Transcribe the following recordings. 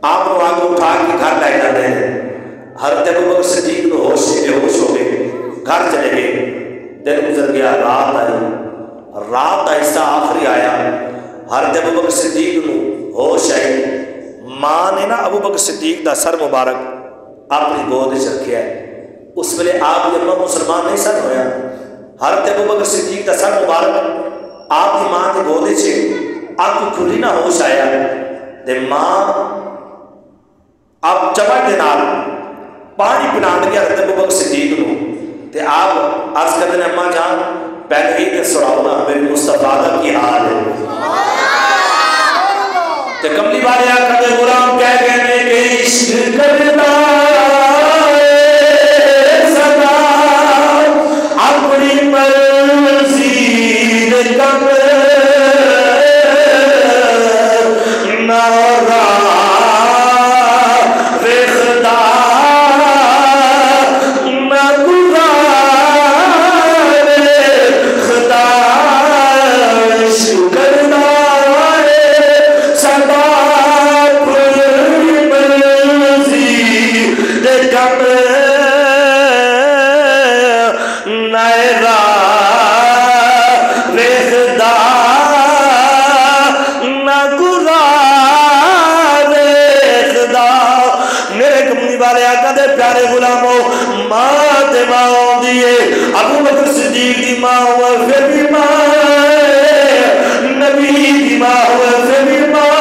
آپ کو آگے اٹھا کے گھر لے جاتے ہیں. حضرت ابوبکر صدیق کو ہوش سے بے ہوش ہو گئے, گھر چلے گئے. دن گزر گیا, رات آئی, رات آہستہ آخری آیا. حضرت ابوبکر صدیق کو ہوش آئی. ماں نے نا ابوبکر صدیق دا سر مبارک اپنی گود وچ رکھیا ہے. اس ویلے آپ دی اماں مسلمان نہیں سن ہویا. حضرت ابوبکر صدیق دا سر مبارک آپ کی ماں دی گود وچ آپ کو کھلی نہ ہوش آیا تے ماں آپ چمٹ دے نال پانی پلان لگیا حضرت ابوبکر صدیق نو تے آپ عرض کرتے ہیں اماں جان پہلے ہی تے سناؤ نا میرے مصطفیٰ دا کی حال ہے. تے کملی والے آقا دے غلام کہہ گئے کہ عشق کرنا سدا اپنی مرضی دے کم پیارے غلاموں ماں تے ماں ہوندی ہے. ابوبکر صدیق دی ماں ہوئے پھر بھی ماں ہے, نبی دی ماں ہوئے پھر بھی ماں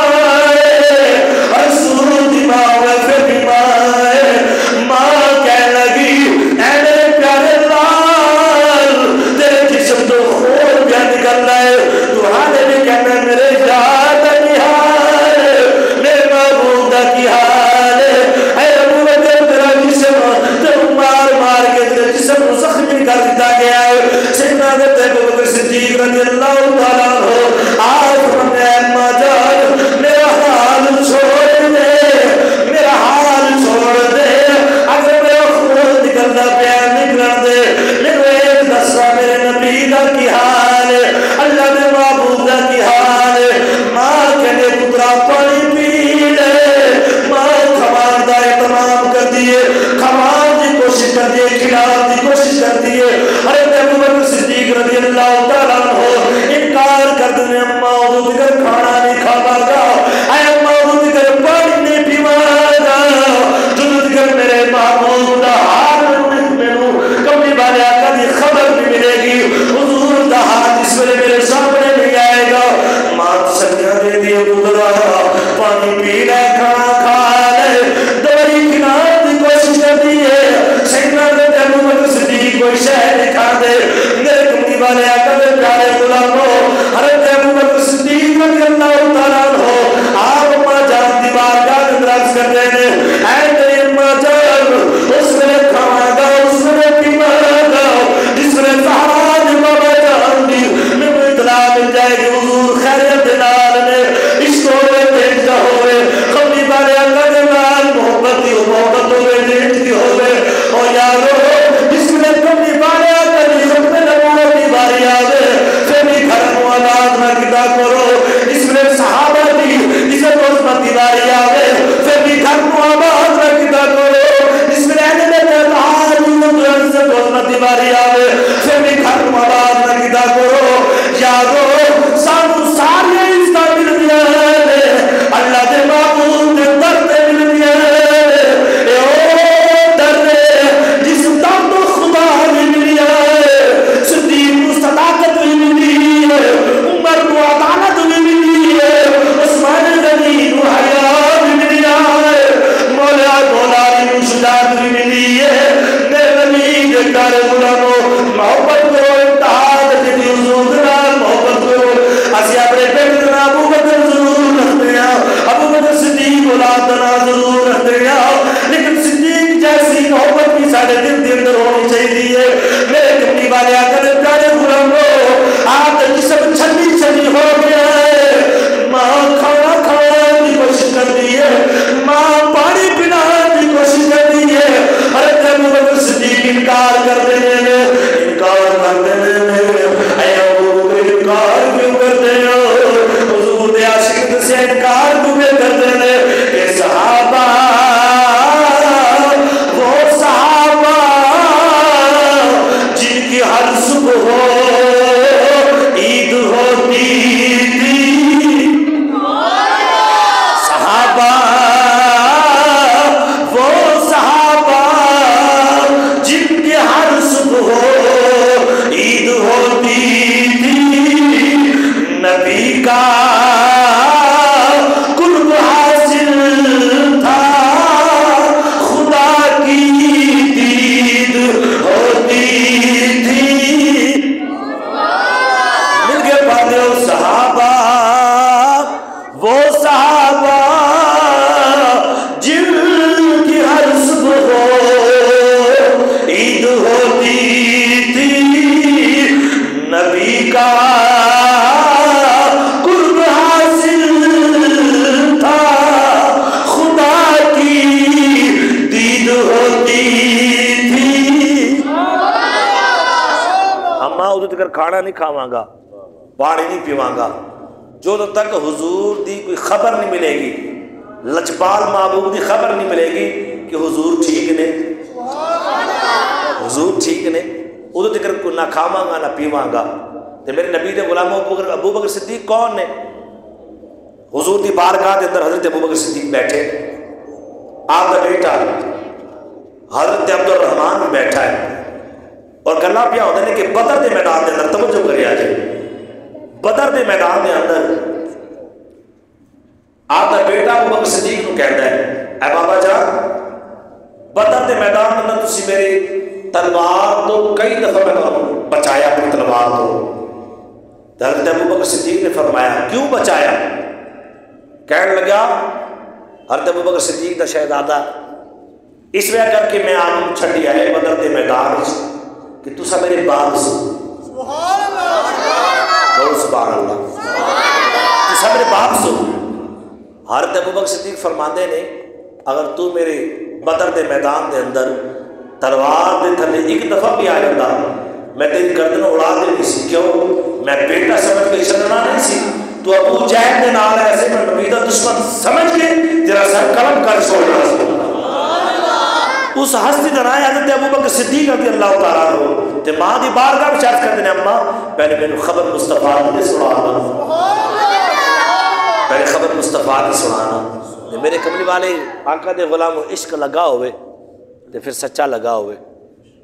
ہے, رسول دی ماں ہوئے پھر بھی ماں ہے. ماں کہنے لگی اے میرے پیارے لال تیرے جسم تو خون پیا نکل رہا ہے, تو حالے بھی کہنا میرے یار دا کی حال ہے, میرے محبوب دا کی حال ہے. اے ابوبکر تیرا جسم مار مار کے تیرے جسم کو زخمی کر دیتا گیا ہے. سیدنا حضرت ابوبکر صدیق رضی اللہ تعالیٰ عنہ آپ فرماتے ہیں اماں جان میرا حال چھوڑ دے, میرا حال چھوڑ دے, اگر میرا خون نکلنا پیا نکل دے, میرے ایک دسا میرے نبی دا کی حال ہے, اللہ نے محبوب دا کی حال ہے. ماں کہنے پترا پانی پی لے, ماں کھوان دا اہتمام کر دیے, کھوان دی کوشش کر دیے, کھلانے دی کوشش کر دیے. حضرت ابوبکر صدیق رضی اللہ تعالیٰ عنہ انکار کر دینے اماں ادھو دیگر کھانا نہیں کھاوا گا, اے اماں ادھو دیگر پانی نہیں پیوا گا, جدو دیگر میرے محبوب دا حال میرے کبھی والے آقا دی خبر بھی ملے گی, حضور دا حال اس ویلے میرے سامنے نہیں آئے گا. ماں سکیاں دے دیے پترا پانی پی لے, کھانا کھا لے, دوائی کھلانے دی کوشش کر دیے. سیدنا حضرت ابوبکر صدیق کوئی شہر دکھا دے. میرے کملی والے آقا دے پیارے غلاموں حضرت ابوبکر صدیق رضی اللہ تعالیٰ عنہ آپ اماں جان دی بارگاہ میں عرض کر رہے ہیں اے میری اماں جان اس میں کھاواں گا, اس میں پیواں گا جس میں زہرا دی بابا جان دی میں اطلاع مل جائے گی حضور خیریت دے نال نے عشق ہوئے بھیجا ہوئے, کملی والے آقا دے نال محبت دی محبت ہوئے بھیج دی ہوئے. اور یارو جس میں کملی والے آقا دی ختم نبوت دی باری آوے پھر بھی گھر کو آباد نہ کیتا کرو, اس میں عرض میں کرتے ہیں کہ صحابہ وہ صحابہ جن کی ہر صبح ہو عید ہوتی تھی، صحابہ وہ صحابہ جن کی ہر صبح ہو عید ہوتی تھی، نبی کا قرب حاصل تھا، خدا کی دید ہوتی تھی۔ مل کے پڑھتے ہو صحابہ وہ صحابہ جن کی ہر صبح ہو عید ہوتی تھی، نبی کا قرب حاصل تھا، خدا کی دید ہوتی تھی۔ اما ادو تک کھانا نہیں کھاواں گا، پانی نہیں پیواں گا جو تک حضور دی کوئی خبر نہیں ملے گی، لجپال محبوب دی خبر نہیں ملے گی کہ حضور ٹھیک نے، حضور ٹھیک نے، ادو تک نہ کھاواں گا نہ پیواں گا۔ تے میرے نبی دے غلام ابو بکر صدیق کون نے؟ حضور دی بارگاہ دے اندر حضرت ابو بکر صدیق بیٹھے، آپ کا بیٹا حضرت عبد الرحمان بھی بیٹھا ہے، اور گلا پیا ہوتے ہیں کہ بدر دے میدان دے اندر توجہ کرے آ جائے، بدر دے میدان دے اندر آپ کا بیٹا ابو بکر صدیق کو کہتا ہے اے بابا جان بدر دے میدان دے اندر تسی میری تلوار تو کئی دفعہ میں نے بچایا اپنی تلوار تو۔ حضرت ابو بکر صدیق نے فرمایا کیوں بچایا؟ کہنے لگا حضرت ابو بکر صدیق دا شہزادہ اس وجہ کر کے میں آپ کو چھڈی آئے بدر دے میدان کہ تسا میرے باپ سو، سبحان اللہ، سبحان اللہ، تسا میرے باپ سو۔ حضرت ابو بکر صدیق فرماندے نے اگر تو میرے بدر دے میدان دے اندر تلوار دے تھلے ایک دفعہ بھی آ جاتا میں تیری گردن اڑا دینی سی، کیوں؟ میں بیٹا سمجھ کے چلنا نہیں سی، تو ابو جہل دے نال ایسے میں نبی دا دشمن سمجھ کے تیرا سر قلم کر چھوڑنا سی۔ اس ہستی دا نام حضرت ابو بکر صدیق رضی اللہ تعالیٰ عنہ تے ماں دی بارگاہ میں عرض کرتے ہیں اماں پہلے میں خبر مصطفیٰ دی سنانا، پہلے خبر مصطفیٰ دی سنانا۔ میرے کملی والے آقا دے غلام عشق لگا ہوئے تے پھر سچا لگا ہوئے،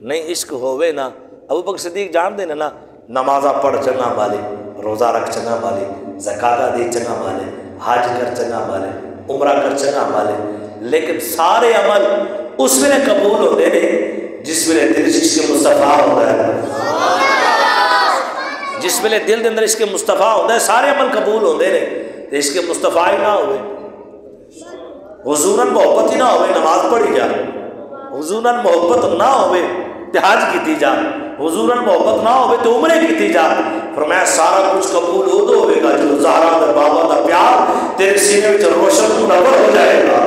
نہیں عشق ہوئے نا ابو بکر صدیق جان دے نا نمازہ پڑھ چنگا مالے، روزہ رکھ چنگا مالے، زکاة دے چنگا مالے، حج کر چنگا مالے، عمرہ کر چنگا مالے، لیکن سارے عمل اس ویلے قبول ہوتے ہیں جس ویلے دل عشق مصطفیٰ ہوتا ہے، جس ویلے دل دے اندر عشق مصطفیٰ ہوتا ہے سارے عمل قبول ہوتے ہیں۔ تے عشق مصطفیٰ ہی نہ ہوئے، حضوراً محبت ہی نہ ہوئے نماز پڑھی جا، حضوراً محبت نہ ہوئے تے حج کیتی جا، حضوراً محبت نہ ہوئے تے عمرے کیتی جا۔ فرمایا سارا کچھ قبول ہو تو ہوئے گا جو زہرا دا بابا دا پیار تیرے سینے میں روشن منور ہو جائے گا۔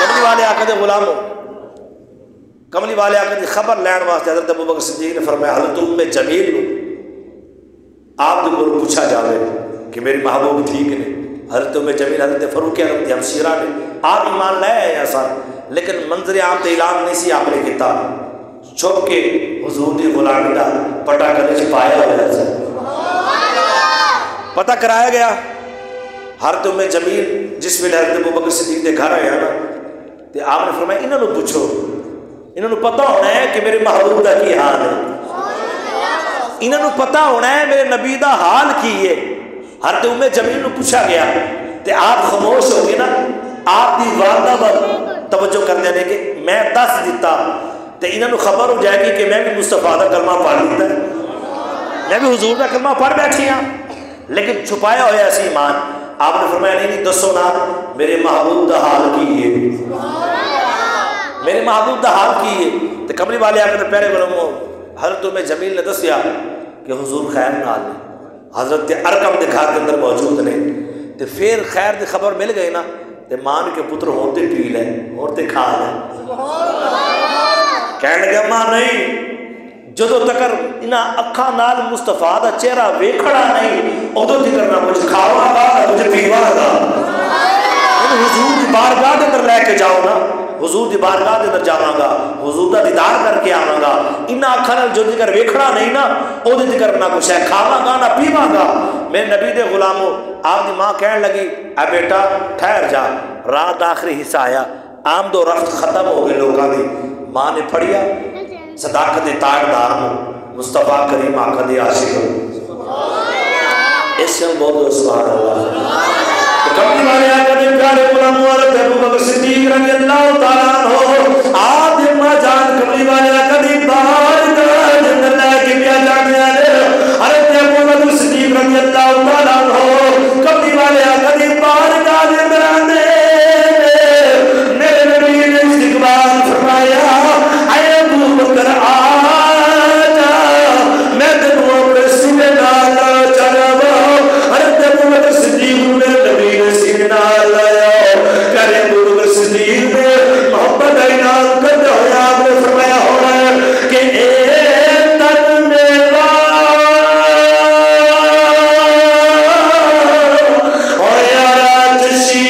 کملی والے آقا دے غلاموں، کملی والے آقا دی خبر لین واسطے حضرت ابو بکر صدیق نے فرمایا حضرت ام جمیل نو آپ دے کو پوچھا جاوے کہ میری محبوب ٹھیک نے۔ حضرت ام جمیل حضرت فاروق اعظم دی ہمشیرہ نے آپ ایمان لے آئے سن، لیکن منظر عام تے اعلان نہیں سی آپ نے کیتا، چھپ کے حضور دی غلامی دا پٹا کرنے سے پایا ہوا ہے، پتہ کرایا گیا۔ حضرت ام جمیل جس ویلے حضرت ابو بکر صدیق دے گھر آیا نا تے آپ نے فرمایا انہوں نے پوچھو، انہوں نے پتہ ہونا ہے کہ میرے محبوب دا کی حال ہے، انہوں نے پتہ ہونا ہے میرے نبی دا حال کی ہے۔ حضرت ام جمیل نے پوچھا گیا تے آپ خاموش ہو گئے نا، آپ دی والدہ پر توجہ کر دیں کہ میں دس دیتا تے انہوں نے خبر ہو جائے گی کہ میں بھی مصطفیٰ دا کلمہ پڑھ لیتا ہے، میں بھی حضور دا کلمہ پڑھ بیٹھی ہاں، لیکن چھپایا ہوا ایسی ایمان۔ آپ نے فرمایا نہیں دسو نا میرے محبوب دا حال کی ہے، میرے محبوب دا حال کی ہے۔ تو کملی والے آقا نے پیارے غلاموں حضرت ام جمیل نے دسیا کہ حضور خیر نال نے، حضرت ارقم دے گھر کے اندر موجود نے، تو پھر خیر دی خبر مل گئی نا تے مان کے پتر ہوتے پی لے ہوتے کھا لے، کہنے لگا ماں نہیں جدو تکر انہاں اکھاں نال مصطفیٰ دا چہرہ ویکھڑا نہیں ادو تکر نہ کچھ کھاوا گا نہ کچھ پیوا گا۔ بارگاہ دے اندر لے کے جاؤ نا، حضور دی بارگاہ دے اندر جاواں گا، حضور دا دیدار کر کے آواں گا، انہاں اکھاں نال جو ذکر ویکھنا نہیں نا او دے ذکر نہ کچھ ہے، کھاواں گا نہ پیواں گا۔ میرے نبی دے غلاموں، آپ دی ماں کہن لگی اے بیٹا ٹھہر جا، رات دا آخری حصہ آیا، آمد و رفت ختم ہو گئے لوگاں دی۔ ماں نے پڑھیا صداقت تاجدار ہوں، مصطفیٰ کریم آقا دی عاشق ہوں، اس سے بہت سبحان اللہ۔ کبھی والے آقا نے پیارے غلام حضرت ابوبکر صدیق رضی اللہ تعالیٰ عنہ آپ ماں جان کبھی والے آقا دی بارگاہ دے اندر لے کے پیا جانے والے حضرت ابوبکر صدیق رضی اللہ تعالیٰ عنہ کبھی والے آقا دی بارگاہ دے اندر آنے میرے نبی نے استقبال فرمایا، اے ابوبکر آجا میں تینوں اپنے سینے نال چڑھاواں۔ حضرت ابوبکر صدیق میرے نبی نے سینے نال لایا، پیارے ابوبکر صدیق نے محبت کا اعلان کرتے ہوئے آپ نے فرمایا ہونا ہے کہ اے تن میرا او یارا چشی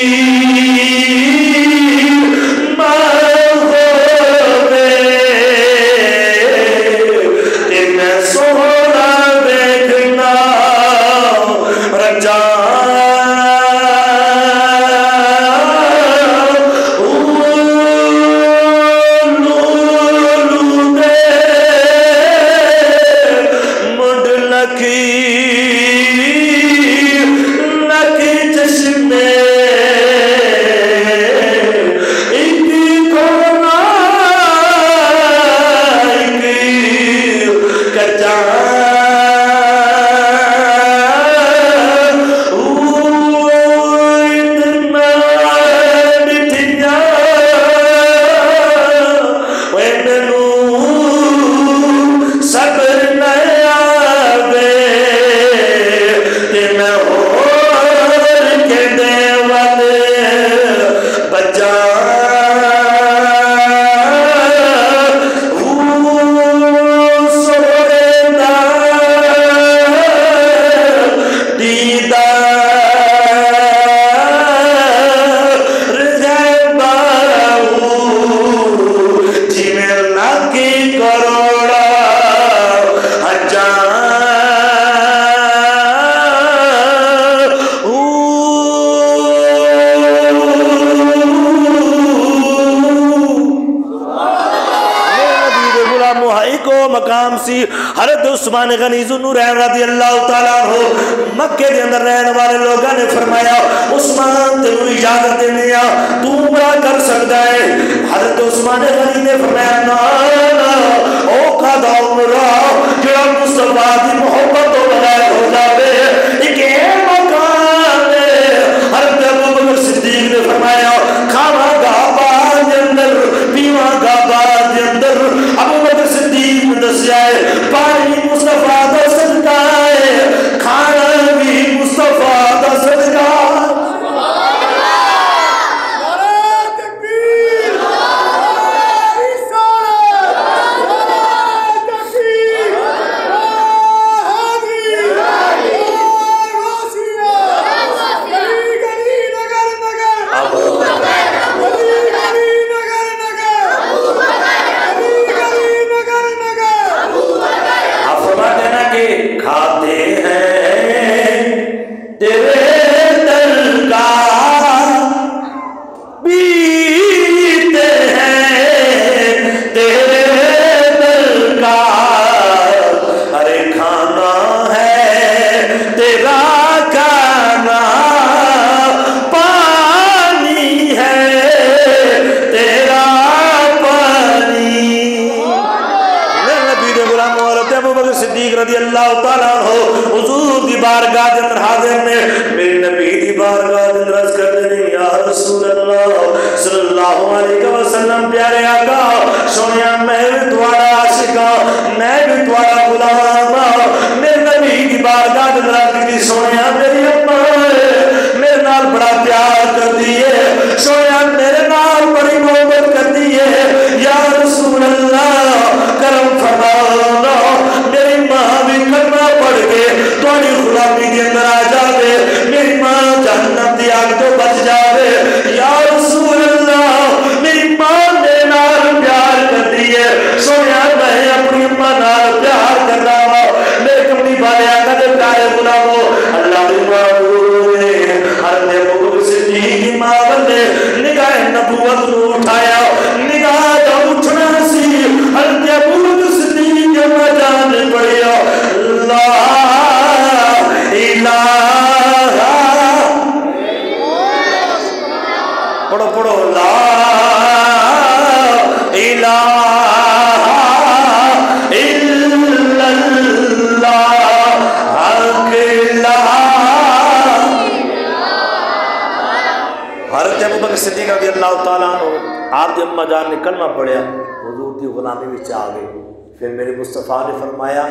حضرت عثمان غنی ذوالنورین رضی اللہ تعالیٰ عنہ مکے دے اندر رہنے والے لوگوں نے فرمایا عثمان تینوں اجازت دینیا تو عمرہ کر سکتا ہے۔ حضرت عثمان غنی نے فرمایا نا او قضا عمرہ جڑا مصطفیٰ دی محبت تو بغیر ہو جاوے ایک مقام ہے۔ حضرت ابوبکر صدیق نے فرمایا کھاواں گا بعد دے اندر پیواں گا بعد دے اندر۔ ابوبکر صدیق نے دسیا ہے پانی مصطفیٰ دا صدقہ ہے، کھانا بھی مصطفیٰ دا صدقہ۔ کھاتے ہیں تیرے دل کا پیتے ہیں تیرے دل کا، ارے کھانا ہے تیرا کھانا، پانی ہے تیرا پانی۔ نبی دے غلام حضرت ابوبکر صدیق رضی اللہ تعالیٰ عنہ حضور دی بارگاہ دے اندر حاضر نے میرے نبی دی بارگاہ دے اندر عرض کرتے ہیں یا رسول اللہ صلی اللہ علیہ وسلم پیارے آقا سونیا میں بھی تمہارا عاشق ہوں، میں بھی تمہارا غلام ہوں۔ میرے نبی دی بارگاہ دے اندر عرض کی سونیا میری اماں میرے نال بڑا پیار کرتی ہے، سونیا میرے نال بڑی محبت کرتی ہے، یا رسول اللہ کرم فرمانا میری ماں بھی کلمہ پڑھ کے تھوڑی غلامی کے اندر آ جاوے، میری ماں جہنم دی آگ تو بچ جاوے، یا رسول پڑھو پڑھو لا الہ الا اللہ حضرت ابوبکر صدیق رضی اللہ تعالیٰ عنہ آپ کی اماں جان نے کلمہ پڑھیا، حضور کی غلامی وچ آ گئے. پھر میرے مصطفیٰ نے فرمایا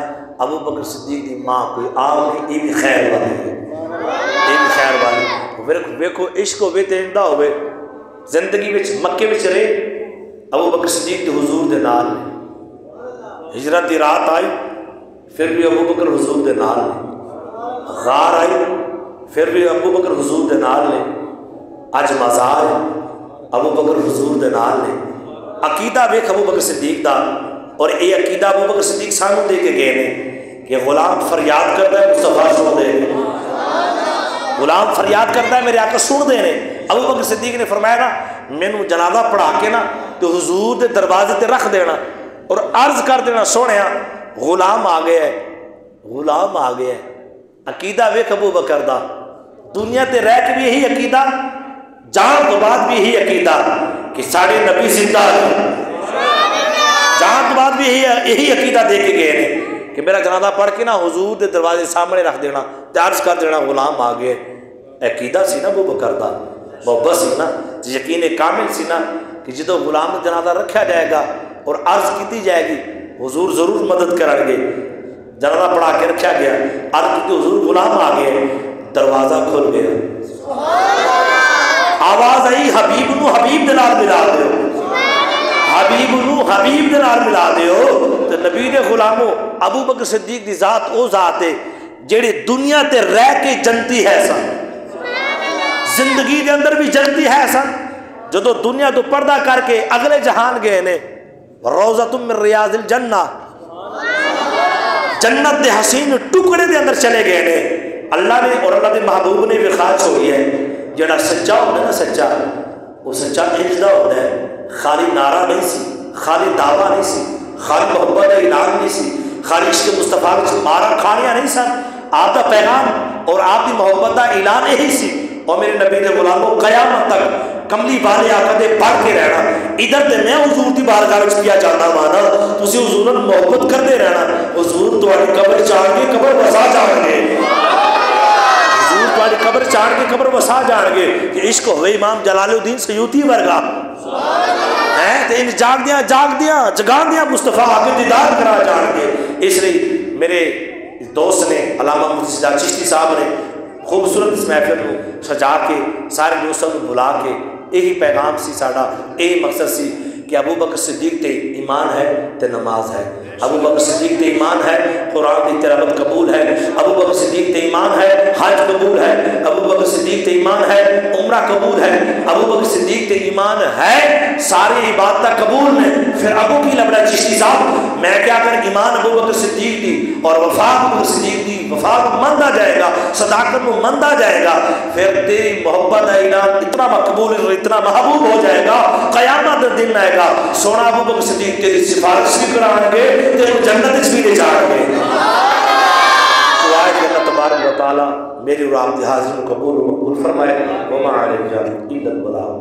ابوبکر صدیق دی ماں کوئی آپ نے یہ بھی خیر والی ہے، یہ بھی خیر والی. پھر ویکھو عشق ہوئے تے اندا ہوئے زندگی وچ مکے وچ رہے ابوبکر صدیق دے حضور دے نال ہجرت دی رات آئی پھر بھی ابوبکر حضور دے نال نے، غار آئی پھر بھی ابوبکر حضور دے نال نے، اج مزار ابوبکر حضور دے نال نے. عقیدہ ویکھ ابوبکر صدیق دا، اور یہ عقیدہ ابوبکر صدیق سانو دے کے گئے نے کہ غلام فریاد کرتا ہے مصطفیٰ سن دے، غلام فریاد کرتا ہے میرے آقا سن دے نے. ابوبکر صدیق نے فرمایا نا مینوں جنازہ پڑھا کے نا تو حضور دے دروازے تے رکھ دینا اور عرض کر دینا سونیا غلام آ گیا ہے، غلام آ گیا ہے. عقیدہ ویکھ ابوبکر دا، دنیا تے رہ کے بھی یہی عقیدہ، جان تو بعد بھی یہی عقیدہ کہ ساڑھے نبی زندہ ہے، جان تو بعد بھی یہی عقیدہ دے کے گئے ہیں کہ میرا جنازہ پڑھ کے نا حضور دے دروازے سامنے رکھ دینا، عرض کر دینا غلام آ گئے. عقیدہ سی نا ابوبکر دا، محبت سی نا، یقین کامل سی نا کہ جدو غلام دا جنازہ رکھا جائے گا اور عرض کی جائے گی حضور ضرور مدد کریں گے. جنازہ پڑھا کے رکھا گیا، عرض کی حضور غلام آ گئے، دروازہ کھل گیا، آواز آئی حبیب نو حبیب دے نال ملا دیو، حبیب نو حبیب دے نال ملا دیو. تو نبی دے غلاموں ابوبکر صدیق دی ذات او ذات ہے جیڑی دنیا تے رہ کے جنتی ہے سن، زندگی دے اندر بھی جنتی ہے سن. جدو دنیا تو پردہ کر کے اگلے جہان گئے نے، روضۃ من ریاض الجنہ، جنت دے حسین ٹکڑے دے اندر چلے گئے نے. اللہ نے اور اللہ دے محبوب نے بھی خواہش ہوئی ہے جڑا سچا ہوتا ہے نا، سچا وہ سچا اجدا ہوتا ہے، خالی نعرہ نہیں سی، خالی دعویٰ نہیں سی، خالی محبت کا اعلان نہیں سی، خالی عشق مصطفیٰ مارا کھانیاں نہیں سن. آپ کا پیغام اور آپ کی محبت کا اعلان یہی سی. اور میرے نبی دے غلاموں قیامت تک کملی والے آقا دے بڑھ کے رہنا. ادھر تے میں حضور دی بارگاہ وچ کیا جانا مانا، تسی حضور نال محبت کرتے رہنا. حضور تہاڈی قبر چاڑ کے قبر وسا جان گے، حضور تہاڈی قبر چاڑ کے قبر وسا جان گے. کہ عشق ہوئے امام جلال الدین سیوطی ورگا ہے تے ان جگاندیاں مصطفیٰ آگے دیدار کرا جان گے. اس لیے میرے دوست نے علامہ مفتی سجاد چشتی صاحب نے خوبصورت اس محفل کو سجا کے سارے دوستوں کو بلا کے یہی پیغام سی ساڑا، یہی مقصد سی کہ ابوبکر صدیق تے ایمان ہے تے نماز ہے، ابوبکر صدیق تے ایمان ہے قرآن کی تلاوت قبول ہے، ابوبکر صدیق تے ایمان ہے حج قبول ہے، ابوبکر صدیق تے ایمان ہے عمرہ قبول ہے، ابوبکر صدیق تے ایمان ہے ساری عبادت قبول نے. پھر ابو کی لبڑا چشتی صاحب میں کیا کر ایمان ابوبکر صدیق دی اور وفا ابوبکر صدیق دی وفا کو مندہ جائے گا، صداقت کو مندہ جائے گا. پھر تیری محبت کا اعلان اتنا مقبول اور اتنا محبوب ہو جائے گا، قیامت دن آئے گا سونا ابوبکر صدیق تیری سفارش بھی کرائیں گے، تیرے جنت بھی لے جائیں گے. تو آئے کہ اللہ تبارک و تعالی میری اور آپ کی حاضری کو قبول و مقبول فرمائے. وما علینا الا البلاغ.